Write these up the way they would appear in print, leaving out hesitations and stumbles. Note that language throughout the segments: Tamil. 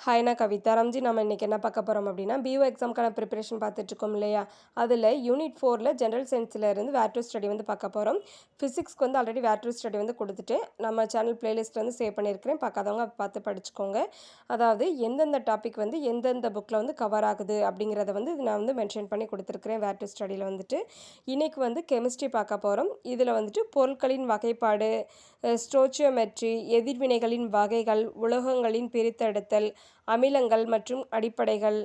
ஹாய் நான் கவிதா ராம்ஜி. நம்ம இன்றைக்கி என்ன பார்க்க போகிறோம் அப்படின்னா பிஓ எக்ஸாமுக்கான ப்ரிப்பரேஷன் பார்த்துட்ருக்கோம் இல்லையா. அதில் யூனிட் 4ல் ஜென்ரல் சயின்ஸில் இருந்து வேர் டு ஸ்டடி வந்து பார்க்க போகிறோம். ஃபிசிக்ஸ்க்கு வந்து ஆல்ரெடி வேர் டு ஸ்டடி வந்து கொடுத்துட்டு நம்ம சேனல் பிளேலிஸ்ட் வந்து சேவ் பண்ணியிருக்கிறேன். பார்க்காதவங்க பார்த்து படிச்சுக்கோங்க. அதாவது எந்தெந்த டாபிக் வந்து எந்தெந்த புக்கில் வந்து கவர் ஆகுது அப்படிங்கிறத வந்து நான் வந்து மென்ஷன் பண்ணி கொடுத்துருக்குறேன். வேர் டு ஸ்டடியில் வந்துட்டு இன்றைக்கி வந்து கெமிஸ்ட்ரி பார்க்க போகிறோம். இதில் வந்துட்டு பொருட்களின் வகைப்பாடு, ஸ்டோச்சியோமெட்ரி, எதிர்வினைகளின் வகைகள், உலோகங்களின் பிரித்தெடுத்தல், அமிலங்கள் மற்றும் அடிப்படைகள்,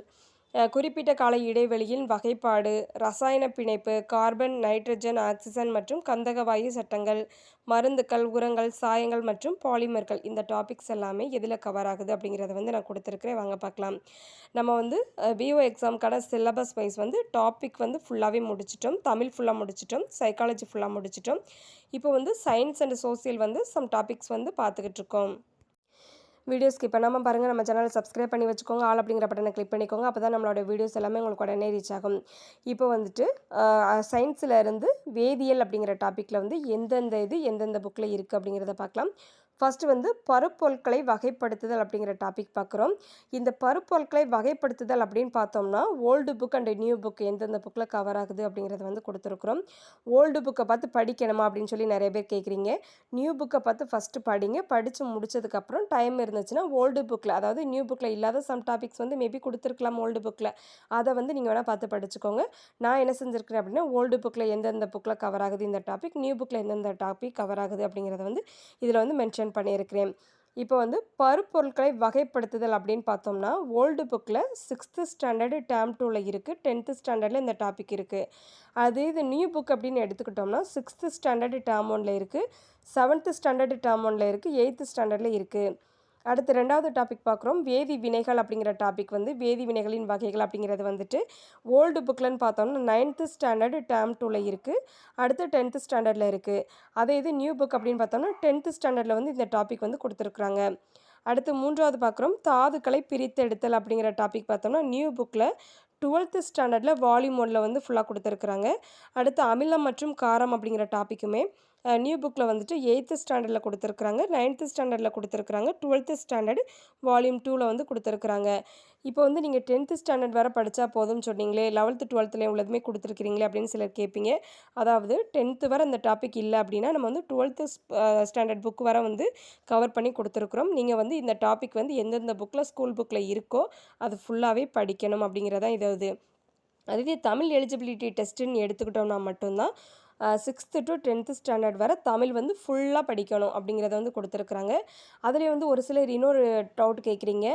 குறிப்பிட்ட கால இடைவெளியின் வகைப்பாடு, ரசாயன பிணைப்பு, கார்பன், நைட்ரஜன், ஆக்சிஜன் மற்றும் கந்தகவாயு சட்டங்கள், மருந்துக்கள், உரங்கள், சாயங்கள் மற்றும் பாலிமர்கள், இந்த டாபிக்ஸ் எல்லாமே எதில் கவர் ஆகுது அப்படிங்கிறத வந்து நான் கொடுத்துருக்குறேன். வாங்க பார்க்கலாம். நம்ம வந்து பிஓ எக்ஸாமுக்கான சிலபஸ் வைஸ் வந்து டாபிக் வந்து ஃபுல்லாகவே முடிச்சிட்டோம். தமிழ் ஃபுல்லாக முடிச்சிட்டோம், சைக்காலஜி ஃபுல்லாக முடிச்சிட்டோம். இப்போ வந்து சயின்ஸ் அண்ட் சோசியல் வந்து சம் டாபிக்ஸ் வந்து பார்த்துக்கிட்டு இருக்கோம். வீடியோ ஸ்கிப் பண்ணாமல் பாருங்கள். நம்ம சேனலை சப்ஸ்கிரைப் பண்ணி வச்சுக்கோங்க. ஆல் அப்படிங்கிற பட்டனை கிளிக் பண்ணிக்கோங்க. அப்போ தான் நம்மளோட வீடியோஸ் எல்லாமே உங்களுக்கு உடனே ரீச் ஆகும். இப்போ வந்துட்டு சயின்ஸில் இருந்து வேதியியல் அப்படிங்கிற டாப்பிக்கில் வந்து எந்தெந்த புக்கில் இருக்குது அப்படிங்கிறத பார்க்கலாம். ஃபஸ்ட்டு வந்து பருப்பொருட்களை வகைப்படுத்துதல் அப்படிங்கிற டாபிக் பார்க்குறோம். இந்த பருப்பொருட்களை வகைப்படுத்துதல் அப்படின்னு பார்த்தோம்னா old book and new book எந்தெந்த புக்கில் கவர் ஆகுது அப்படிங்கிறத வந்து கொடுத்துருக்குறோம். ஓல்டு புக்கை பார்த்து படிக்கணுமா அப்படின்னு சொல்லி நிறைய பேர் கேட்குறீங்க. நியூ புக்கை பார்த்து ஃபஸ்ட்டு படிங்க. படித்து முடிச்சதுக்கப்புறம் டைம் இருந்துச்சுன்னா ஓல்டு புக்கில், அதாவது நியூ புக்கில் இல்லாத சம் டாபிக்ஸ் வந்து மேபி கொடுத்துருக்கலாம் ஓல்டு புக்கில், அதை வந்து நீங்கள் வேணால் பார்த்து படிச்சுக்கோங்க. நான் என்ன செஞ்சுருக்கிறேன் அப்படின்னா ஓல்டு புக்கில் எந்தெந்த புக்கில் கவர் ஆகுது இந்த டாபிக், நியூ புக்கில் எந்தெந்த டாபிக் கவர் ஆகுது அப்படிங்கிறத வந்து இதில் வந்து மென்ஷன் பண்ணியிருக்கிறேன். இப்போ வந்து பருப்பொருட்களை வகைப்படுத்துதல் அப்படின்னு பார்த்தோம்னா ஓல்டு புக்கில் 6th ஸ்டாண்டர்டு டேர்ம் 2ல் இருக்குது, 10th ஸ்டாண்டர்டில் இந்த டாபிக் இருக்குது. இது நியூ புக் அப்படின்னு எடுத்துக்கிட்டோம்னா 6th ஸ்டாண்டர்டு டேர்ம் 1ல் இருக்குது, 7th ஸ்டாண்டர்டு டேர்ம் 1ல் இருக்குது, 8th ஸ்டாண்டர்டில் இருக்குது. அடுத்து ரெண்டாவது டாபிக் பார்க்குறோம். வேதி வினைகள் அப்படிங்கிற டாபிக் வந்து வேதி வினைகளின் வகைகள் அப்படிங்கிறது வந்துட்டு ஓல்டு புக்கில்னு பார்த்தோம்னா 9th ஸ்டாண்டர்டு டேர்ம் 2ல் இருக்குது, அடுத்து 10th ஸ்டாண்டர்டில் இருக்குது. இது நியூ புக் அப்படின்னு பார்த்தோம்னா 10th ஸ்டாண்டர்டில் வந்து இந்த டாபிக் வந்து கொடுத்துருக்குறாங்க. அடுத்து மூன்றாவது பார்க்குறோம். தாதுக்களை பிரித்தெடுத்தல் அப்படிங்கிற டாபிக் பார்த்தோம்னா நியூ புக்கில் 12th ஸ்டாண்டர்டில் வால்யூம் 1ல் வந்து ஃபுல்லாக கொடுத்துருக்குறாங்க. அடுத்து அமிலம் மற்றும் காரம் அப்படிங்கிற டாப்பிக்குமே நியூ புக்கில் வந்துட்டு 8th ஸ்டாண்டர்டில் கொடுத்துருக்குறாங்க, 9th ஸ்டாண்டர்டில் கொடுத்துருக்குறாங்க, 12th ஸ்டாண்டர்டு வால்யூம் 2ல் வந்து கொடுத்துருக்குறாங்க. இப்போ வந்து நீங்கள் 10th ஸ்டாண்டர்ட் வரை படித்தா போதும்னு சொன்னீங்களே, 11th 12th உள்ளதுமே கொடுத்துருக்கிறீங்களே அப்படின்னு சிலர் கேட்பீங்க. அதாவது 10th வரை அந்த டாபிக் இல்லை அப்படின்னா நம்ம வந்து 12th ஸ்டாண்டர்ட் புக் வரை வந்து கவர் பண்ணி கொடுத்துருக்குறோம். நீங்கள் வந்து இந்த டாபிக் வந்து எந்தெந்த புக்கில் ஸ்கூல் புக்கில் இருக்கோ அது ஃபுல்லாகவே படிக்கணும் அப்படிங்கிறதான் இது. அதுவே தமிழ் எலிஜிபிலிட்டி டெஸ்ட்டுன்னு எடுத்துக்கிட்டோம்னா மட்டும்தான் 6th to 10th ஸ்டாண்டர்ட் வரை தமிழ் வந்து ஃபுல்லாக படிக்கணும் அப்படிங்கிறத வந்து கொடுத்துருக்குறாங்க. அதுலேயே வந்து ஒரு சிலர் இன்னொரு டவுட் கேட்குறீங்க,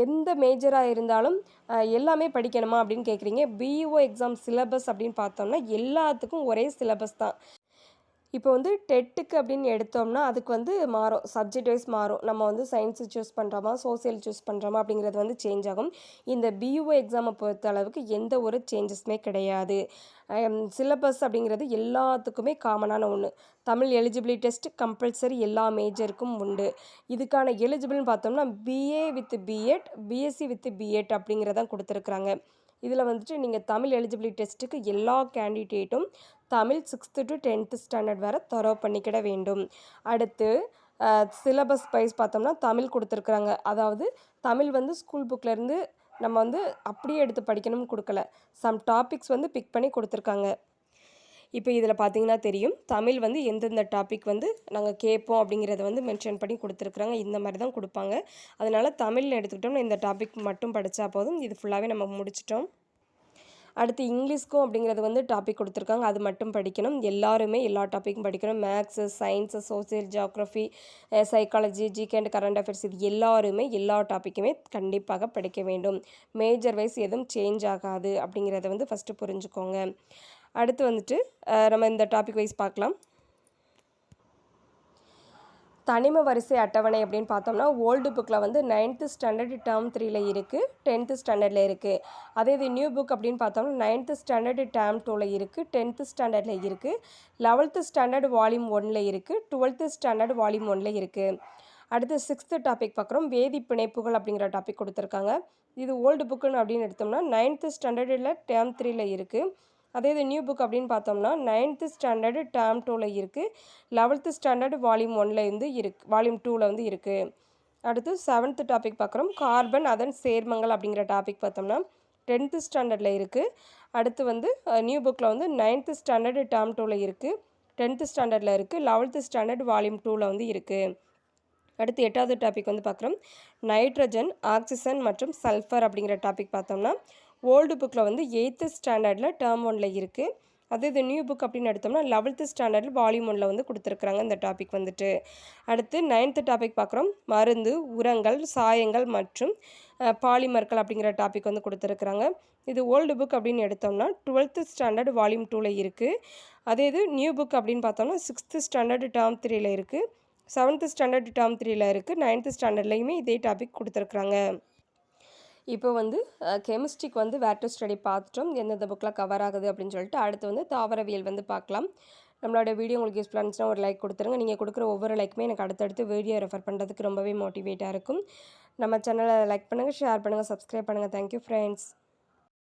எந்த மேஜராக இருந்தாலும் எல்லாமே படிக்கணுமா அப்படின்னு கேட்குறீங்க. பிஇஓ எக்ஸாம் சிலபஸ் அப்படின்னு பார்த்தோம்னா எல்லாத்துக்கும் ஒரே சிலபஸ் தான். இப்போ வந்து டெட்டுக்கு அப்படின்னு எடுத்தோம்னா அதுக்கு வந்து மாறும், சப்ஜெக்ட் வைஸ் மாறும். நம்ம வந்து சயின்ஸு சூஸ் பண்ணுறோமா, சோசியல் சூஸ் பண்ணுறோமா அப்படிங்கிறது வந்து சேஞ்ச் ஆகும். இந்த பியூஓ எக்ஸாமை பொறுத்த அளவுக்கு எந்த ஒரு சேஞ்சஸுமே கிடையாது. சிலபஸ் அப்படிங்கிறது எல்லாத்துக்குமே காமனான ஒன்று. தமிழ் எலிஜிபிலிட்டி டெஸ்ட் கம்பல்சரி எல்லா மேஜருக்கும் உண்டு. இதுக்கான எலிஜிபிள்னு பார்த்தோம்னா BA with BEd, BSc with BEd அப்படிங்கிறதான் கொடுத்துருக்குறாங்க. இதில் வந்துட்டு நீங்கள் தமிழ் எலிஜிபிலிட்டி டெஸ்ட்டுக்கு எல்லா கேண்டிடேட்டும் Tamil 6th to 10th standard வரை தரவு பண்ணிக்கிட வேண்டும். அடுத்து சிலபஸ் வைஸ் பார்த்தோம்னா தமிழ் கொடுத்துருக்குறாங்க. அதாவது தமிழ் வந்து ஸ்கூல் புக்கிலேருந்து நம்ம வந்து அப்படியே எடுத்து படிக்கணும்னு கொடுக்கல, சம் டாபிக்ஸ் வந்து பிக் பண்ணி கொடுத்துருக்காங்க. இப்போ இதில் பார்த்தீங்கன்னா தெரியும், தமிழ் வந்து எந்தெந்த டாபிக் வந்து நாங்கள் கேட்போம் அப்படிங்கிறத வந்து மென்ஷன் பண்ணி கொடுத்துருக்குறாங்க. இந்த மாதிரி தான் கொடுப்பாங்க. அதனால் தமிழ்னு எடுத்துக்கிட்டோம்னா இந்த டாபிக் மட்டும் படித்தா போதும். இது ஃபுல்லாகவே நம்ம முடிச்சிட்டோம். அடுத்து இங்கிலீஷ்க்கும் அப்படிங்கிறது வந்து டாபிக் கொடுத்துருக்காங்க, அது மட்டும் படிக்கணும். எல்லாருமே எல்லா டாப்பிக்கும் படிக்கணும். Maths, science, social, geography, psychology, GK and current affairs, இது எல்லாருமே எல்லா டாப்பிக்குமே கண்டிப்பாக படிக்க வேண்டும். மேஜர் வைஸ் எதுவும் சேஞ்ச் ஆகாது அப்படிங்கிறத வந்து ஃபஸ்ட்டு புரிஞ்சுக்கோங்க. அடுத்து வந்துட்டு நம்ம இந்த டாபிக் வைஸ் பார்க்கலாம். தனிம வரிசை அட்டவணை அப்படின்னு பார்த்தோம்னா ஓல்டு புக்கில் வந்து 9th ஸ்டாண்டர்டு டேர்ம் 3ல் இருக்குது, 10th ஸ்டாண்டர்டில் இருக்குது. இது நியூ புக் அப்படின்னு பார்த்தோம்னா 9th ஸ்டாண்டர்டு டேர்ம் 2ல் இருக்குது, 10th ஸ்டாண்டர்டில் இருக்குது, 11th ஸ்டாண்டர்டு வால்யூம் 1ல் இருக்குது, 12th ஸ்டாண்டர்டு வால்யூம் 1ல் இருக்குது. அடுத்து 6th டாபிக் பார்க்குறோம். வேதி பிணைப்புகள் அப்படிங்கிற டாபிக் கொடுத்துருக்காங்க. இது ஓல்டு புக்குன்னு அப்படின்னு எடுத்தோம்னா 9th ஸ்டாண்டர்டில் டேர்ம் 3ல் இருக்குது. இது நியூ புக் அப்படின்னு பார்த்தோம்னா 9th ஸ்டாண்டர்டு டேர்ம் 2ல் இருக்குது, 11th ஸ்டாண்டர்டு வால்யூம் 1ல் வந்து இருக்குது, வால்யூம் 2ல் வந்து இருக்குது. அடுத்து 7th டாபிக் பார்க்குறோம். கார்பன் அதன் சேர்மங்கள் அப்படிங்கிற டாபிக் பார்த்தோம்னா 10th ஸ்டாண்டர்டில் இருக்குது. அடுத்து வந்து நியூ புக்கில் வந்து 9th ஸ்டாண்டர்டு டேர்ம் 2ல் இருக்குது. 10th ஸ்டாண்டர்டில் இருக்குது. 11th ஸ்டாண்டர்ட் வால்யூம் 2ல் வந்து இருக்குது. அடுத்து 8வது டாபிக் வந்து பார்க்குறோம். நைட்ரஜன், ஆக்சிஜன் மற்றும் சல்ஃபர் அப்படிங்கிற டாபிக் பார்த்தோம்னா ஓல்டு புக்கில் வந்து 8th ஸ்டாண்டர்டில் டேர்ம் 1ல் இருக்குது. அதே இது நியூ புக் அப்படின்னு எடுத்தோம்னா 11th ஸ்டாண்டர்டில் வால்யூம் 1ல் வந்து கொடுத்துருக்குறாங்க இந்த டாபிக் வந்துட்டு. அடுத்து 9th டாபிக் பார்க்குறோம். மருந்து, உரங்கள், சாயங்கள் மற்றும் பாலிமர்கள் அப்படிங்கிற டாபிக் வந்து கொடுத்துருக்குறாங்க. இது ஓல்டு புக் அப்படின்னு எடுத்தோம்னா 12th ஸ்டாண்டர்ட் வால்யூம் 2ல் இருக்குது. அதே இது நியூ புக் அப்படின்னு பார்த்தோம்னா 6th ஸ்டாண்டர்டு டேர்ம் 3ல் இருக்குது. 7th ஸ்டாண்டர்ட் டேர்ம் 3ல் இருக்குது. 9th ஸ்டாண்டர்ட்லேயுமே இதே டாபிக் கொடுத்துருக்குறாங்க. இப்போ வந்து கெமிஸ்ட்ரிக்கு வந்து வேர் டு ஸ்டடி பார்த்துட்டோம். எந்தெந்த புக்கில் கவர் ஆகுது அப்படின்னு சொல்லிட்டு. அடுத்து வந்து தாவரவியல் வந்து பார்க்கலாம். நம்மளோட வீடியோ உங்களுக்கு யூஸ்ஃபுல்லாக இருந்துச்சுன்னா ஒரு லைக் கொடுத்துருங்க. நீங்கள் கொடுக்குற ஒவ்வொரு லைக்குமே எனக்கு அடுத்தடுத்து வீடியோ ரெஃபர் பண்ணுறதுக்கு ரொம்பவே மோட்டிவேட்டாக இருக்கும். நம்ம சேனலை லைக் பண்ணுங்கள், ஷேர் பண்ணுங்கள், சப்ஸ்கிரைப் பண்ணுங்கள். Thank you friends.